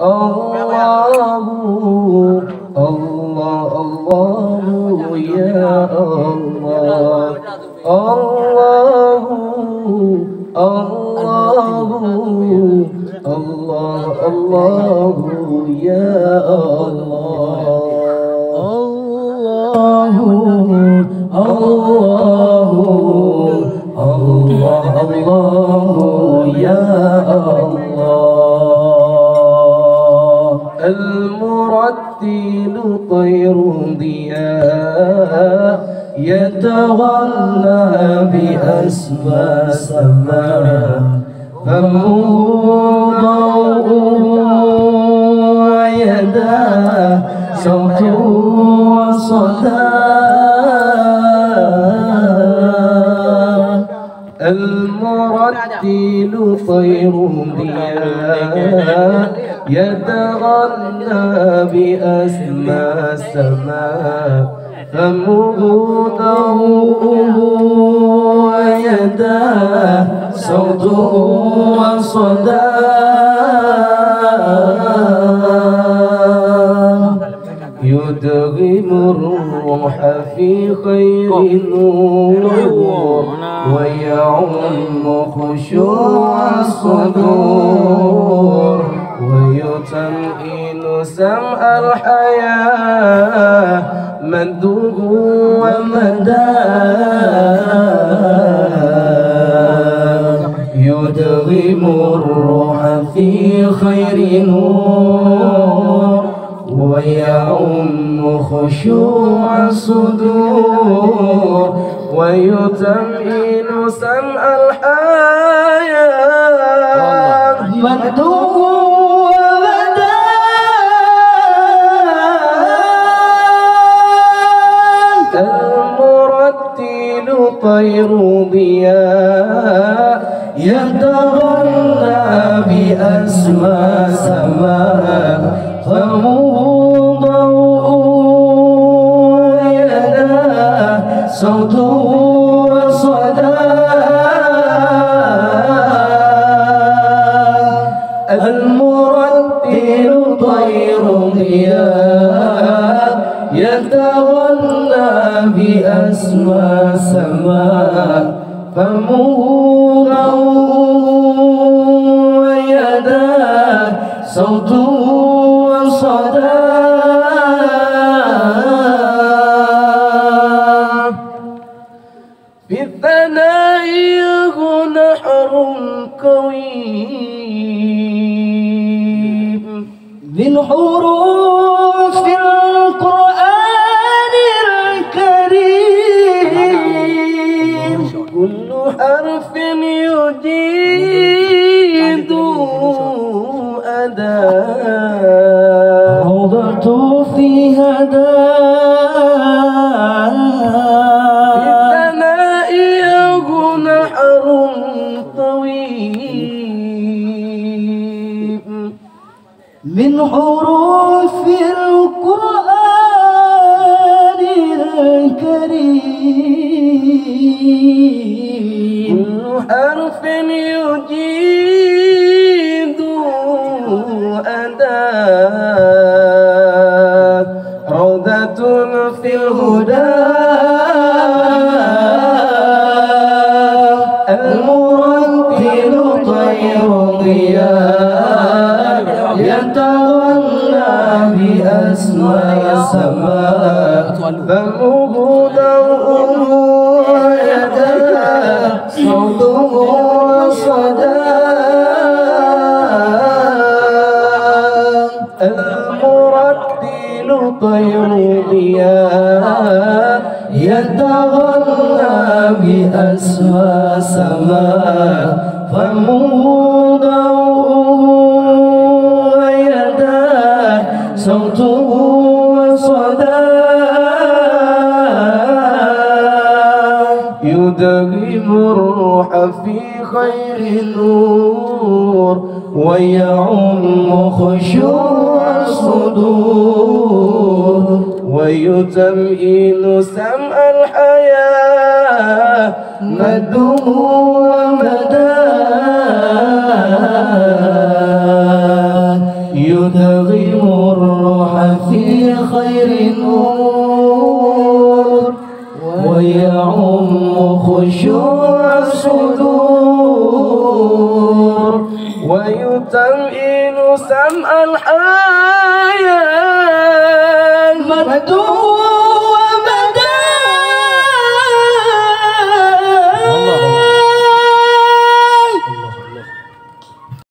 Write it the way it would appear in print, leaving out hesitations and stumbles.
الله الله الله يا الله الله الله الله الله يا الله الله الله الله الله يا الله المرتل طير ضياء يتغنى بأسمى سماء فمه ضوء ويداه صوت وصدى المرتل طير ضياء يتغنى بأسمى السماء فمه ضوءه ويداه صوته وصداه يدغم الروح في خير نور ويعم خشوع الصدور ويطمئن سمع الحياة مده ومداه يدغم الروح في خير نور ويعم خشوع الصدور ويطمئن سمع الحياة مده المرتل طير ضياء يتغنى بأسمى سماء فمه ضوء يداه صوته وصداه المرتل طير ضياء يتغنى بأسمى سماء فمه ضوء ويداه صوته وصداه في الثناء نحر قويم من حروف القرآن الكريم كل حرف يجيد أداء روضة في هداء في الثناء نحر طويل من حروف القرآن الكريم كل حرف يجيد أداء روضة في الهدى المرتل طير ضياء يتغنى بأسمى سماء فمه ضوء ويداه صوته وصداه المرتل طير ضياء يتغنى بأسمى سماء فمه ضوء ويداه صوته وصداه يدغم الروح في خير نور ويعم خشوع الصدور ويطمئن سمع الحياة مده ومداه يدغم الروح في خير نور ويعم خشوع الصدور ويطمئن سمع الحياة مدور